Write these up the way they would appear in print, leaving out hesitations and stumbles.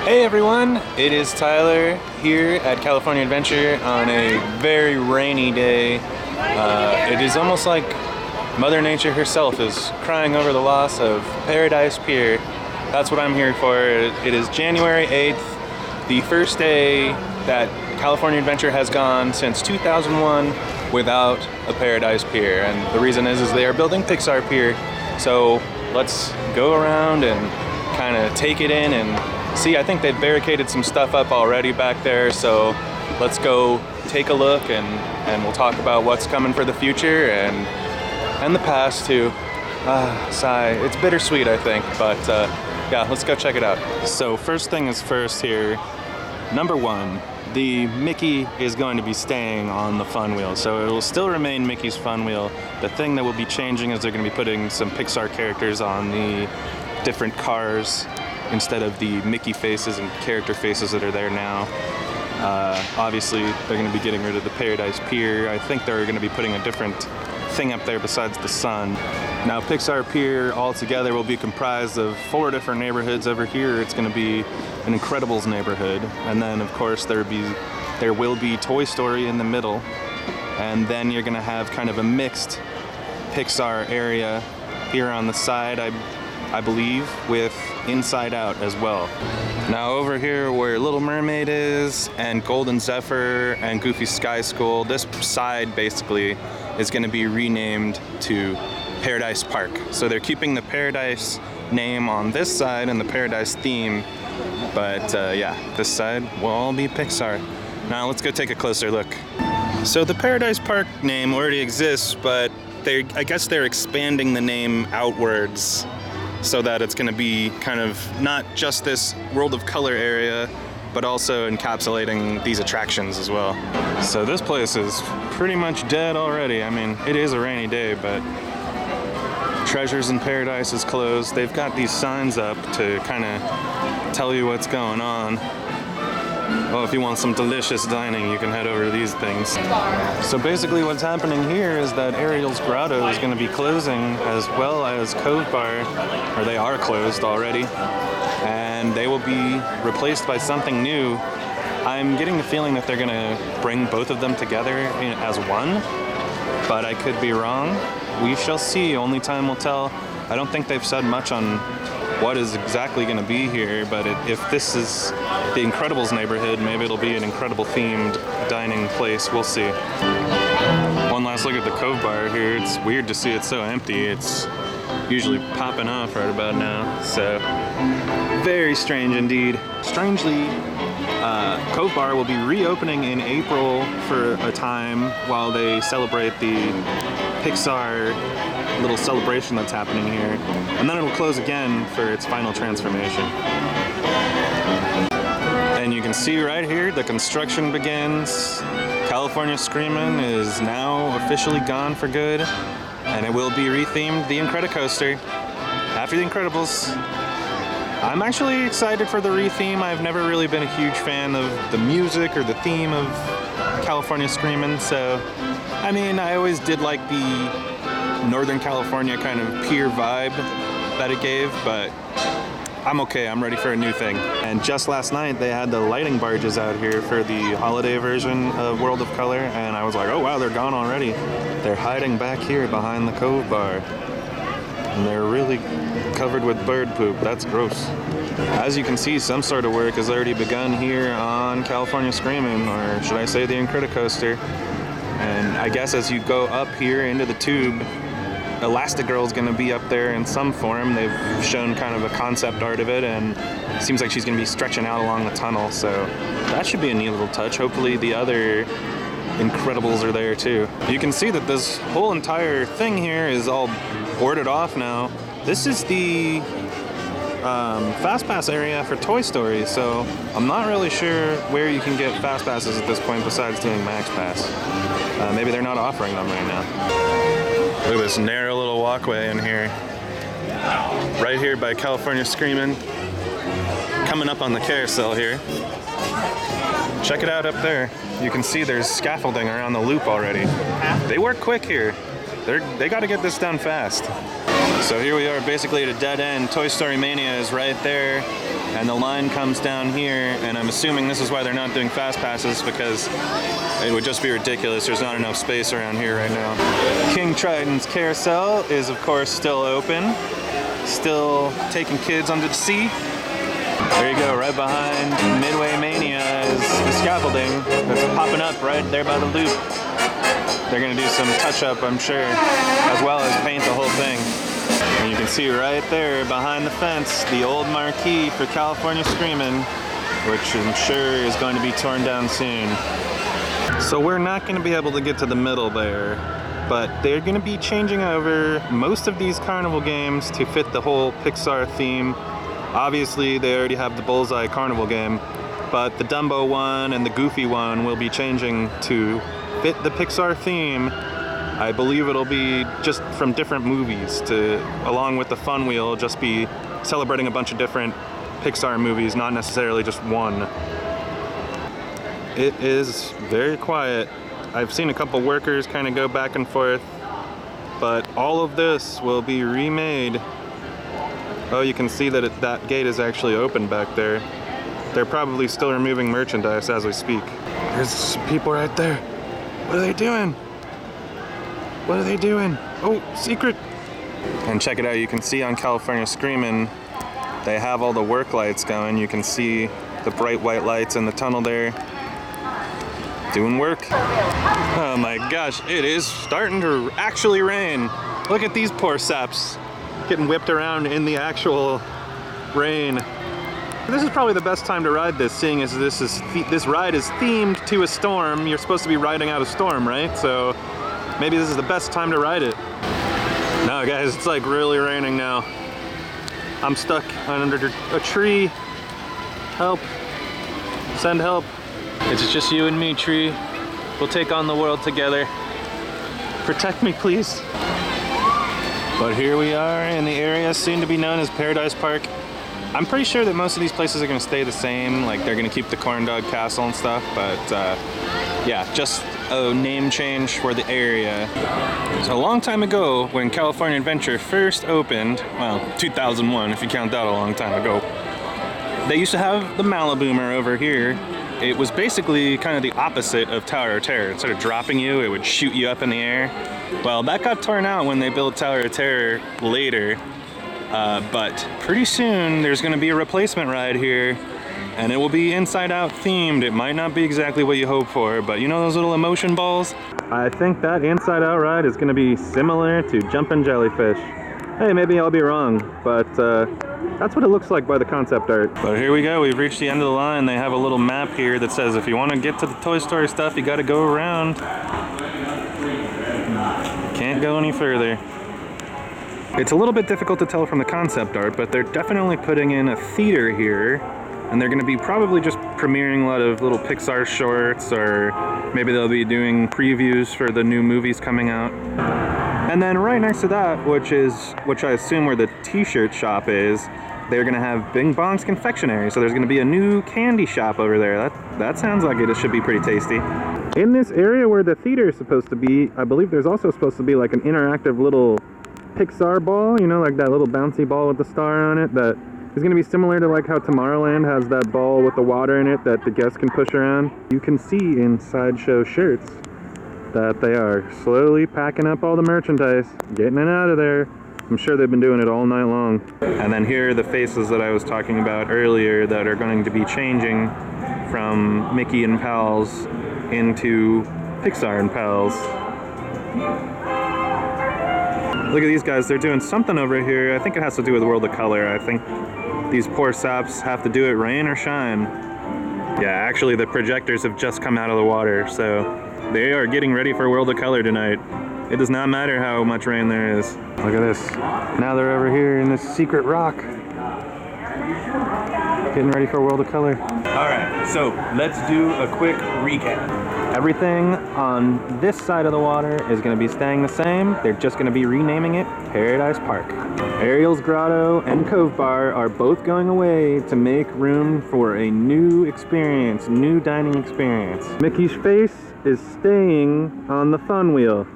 Hey everyone, it is Tyler here at California Adventure on a very rainy day. It is almost like Mother Nature herself is crying over the loss of Paradise Pier. That's what I'm here for. It is January 8th, the first day that California Adventure has gone since 2001 without a Paradise Pier. And the reason is they are building Pixar Pier. So let's go around and kind of take it in and see. I think they've barricaded some stuff up already back there, so let's go take a look and we'll talk about what's coming for the future and the past too. Sigh. It's bittersweet, I think, but yeah, let's go check it out. So first thing is first here. Number one, the Mickey is going to be staying on the fun wheel, so it will still remain Mickey's fun wheel. The thing that will be changing is they're going to be putting some Pixar characters on the different cars instead of the Mickey faces and character faces that are there now. Obviously, they're going to be getting rid of the Paradise Pier. I think they're going to be putting a different thing up there besides the sun. Now, Pixar Pier altogether will be comprised of 4 different neighborhoods. Over here, it's going to be an Incredibles neighborhood, and then, of course, there will be Toy Story in the middle, and then you're going to have kind of a mixed Pixar area here on the side, I believe, with Inside Out as well. Now over here where Little Mermaid is and Golden Zephyr and Goofy Sky School, this side basically is going to be renamed to Paradise Park. So they're keeping the Paradise name on this side and the Paradise theme, but yeah, this side will all be Pixar. Now let's go take a closer look. So the Paradise Park name already exists, but I guess they're expanding the name outwards so that it's going to be kind of not just this World of Color area, but also encapsulating these attractions as well. So this place is pretty much dead already. I mean, it is a rainy day, but Treasures in Paradise is closed. They've got these signs up to kind of tell you what's going on. Well, if you want some delicious dining, you can head over to these things. So basically what's happening here is that Ariel's Grotto is going to be closing, as well as Cove Bar, or they are closed already, and they will be replaced by something new. I'm getting the feeling that they're going to bring both of them together as one, but I could be wrong. We shall see. Only time will tell. I don't think they've said much on what is exactly going to be here, but if this is the Incredibles neighborhood, maybe it'll be an Incredible themed dining place. We'll see. One last look at the Cove Bar here. It's weird to see it so empty. It's usually popping off right about now, so very strange indeed. Strangely, Cove Bar will be reopening in April for a time while they celebrate the Pixar little celebration that's happening here, and then it'll close again for its final transformation. And you can see right here the construction begins. California Screamin' is now officially gone for good, and it will be rethemed the Incredicoaster after the Incredibles. I'm actually excited for the retheme. I've never really been a huge fan of the music or the theme of California Screamin', so I mean, I always did like the Northern California kind of pier vibe that it gave, but I'm okay. I'm ready for a new thing. And just last night they had the lighting barges out here for the holiday version of World of Color, and I was like, oh wow, they're gone already. They're hiding back here behind the Cove Bar, and they're really covered with bird poop. That's gross. As you can see, some sort of work has already begun here on California Screamin', or should I say the Incredicoaster. And I guess as you go up here into the tube, Elastigirl's going to be up there in some form. They've shown kind of a concept art of it, and it seems like she's going to be stretching out along the tunnel, so that should be a neat little touch. Hopefully the other Incredibles are there too. You can see that this whole entire thing here is all boarded off now. This is the Fastpass area for Toy Story, so I'm not really sure where you can get Fast Passes at this point besides doing Max Pass. Maybe they're not offering them right now. Look at this narrow little walkway in here. Right here by California Screamin'. Coming up on the carousel here. Check it out up there. You can see there's scaffolding around the loop already. They work quick here. They got to get this done fast. So here we are basically at a dead end. Toy Story Mania is right there. and the line comes down here, and I'm assuming this is why they're not doing fast passes, because it would just be ridiculous. There's not enough space around here right now. King Triton's carousel is of course still open, still taking kids under the sea. There you go, right behind Midway Mania is the scaffolding that's popping up right there by the loop. They're gonna do some touch-up, I'm sure, as well as paint the whole thing. And you can see right there behind the fence the old marquee for California Screamin', which I'm sure is going to be torn down soon. So we're not going to be able to get to the middle there, but they're going to be changing over most of these carnival games to fit the whole Pixar theme. Obviously they already have the Bullseye carnival game, but the Dumbo one and the Goofy one will be changing to fit the Pixar theme. I believe it'll be just from different movies to, along with the Fun Wheel, just be celebrating a bunch of different Pixar movies, not necessarily just one. It is very quiet. I've seen a couple workers kind of go back and forth, but all of this will be remade. Oh, you can see that that gate is actually open back there. They're probably still removing merchandise as we speak. There's some people right there. What are they doing? What are they doing? Oh, secret! And check it out, you can see on California Screamin', they have all the work lights going. You can see the bright white lights in the tunnel there. Doing work. Oh my gosh, it is starting to actually rain. Look at these poor saps getting whipped around in the actual rain. This is probably the best time to ride this, seeing as this ride is themed to a storm. You're supposed to be riding out a storm, right? So maybe this is the best time to ride it. No guys, it's like really raining now. I'm stuck under a tree. Help. Send help. It's just you and me, tree. We'll take on the world together. Protect me, please. But here we are in the area soon to be known as Paradise Park. I'm pretty sure that most of these places are gonna stay the same, like they're gonna keep the Corn Dog Castle and stuff, but yeah, just a name change for the area. So a long time ago, when California Adventure first opened, well, 2001 if you count that a long time ago, they used to have the Maliboomer over here. It was basically kind of the opposite of Tower of Terror. Instead of dropping you, it would shoot you up in the air. Well, that got torn out when they built Tower of Terror later. But pretty soon there's going to be a replacement ride here, and it will be Inside Out themed. It might not be exactly what you hope for, but you know those little emotion balls? I think that Inside Out ride is going to be similar to Jumpin' Jellyfish. Hey, maybe I'll be wrong, but that's what it looks like by the concept art. But here we go, we've reached the end of the line. They have a little map here that says if you want to get to the Toy Story stuff, you got to go around. Can't go any further. It's a little bit difficult to tell from the concept art, but they're definitely putting in a theater here, and they're going to be probably just premiering a lot of little Pixar shorts, or maybe they'll be doing previews for the new movies coming out. And then right next to that, which I assume where the t-shirt shop is, they're going to have Bing Bong's Confectionary, so there's going to be a new candy shop over there. That sounds like it should be pretty tasty. In this area where the theater is supposed to be, I believe there's also supposed to be like an interactive little Pixar ball, you know, like that little bouncy ball with the star on it that is going to be similar to like how Tomorrowland has that ball with the water in it that the guests can push around. You can see in Sideshow shirts that they are slowly packing up all the merchandise, getting it out of there. I'm sure they've been doing it all night long. And then here are the faces that I was talking about earlier that are going to be changing from Mickey and Pals into Pixar and Pals. Look at these guys, they're doing something over here. I think it has to do with World of Color. I think these poor saps have to do it rain or shine. Yeah, actually the projectors have just come out of the water, so they are getting ready for World of Color tonight. It does not matter how much rain there is. Look at this. Now they're over here in this secret rock. Getting ready for World of Color. Alright, so let's do a quick recap. Everything on this side of the water is going to be staying the same. They're just going to be renaming it Paradise Park. Ariel's Grotto and Cove Bar are both going away to make room for a new experience, new dining experience. Mickey's face is staying on the Fun Wheel.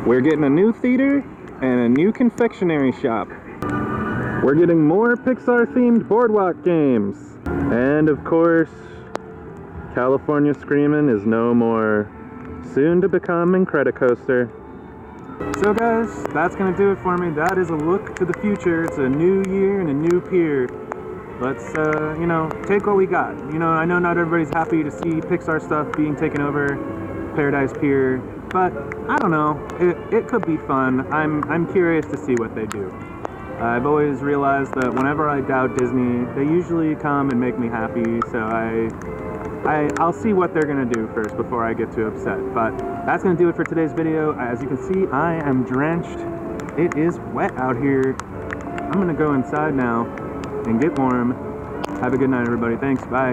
We're getting a new theater and a new confectionery shop. We're getting more Pixar-themed boardwalk games. And of course, California Screamin' is no more. Soon to become Incredicoaster. So guys, that's gonna do it for me. That is a look to the future. It's a new year and a new pier. Let's, you know, take what we got. You know, I know not everybody's happy to see Pixar stuff being taken over, Paradise Pier, but I don't know. It could be fun. I'm curious to see what they do. I've always realized that whenever I doubt Disney, they usually come and make me happy. So I'll see what they're gonna do first before I get too upset. But that's gonna do it for today's video. As you can see, I am drenched. It is wet out here. I'm gonna go inside now and get warm. Have a good night, everybody. Thanks. Bye.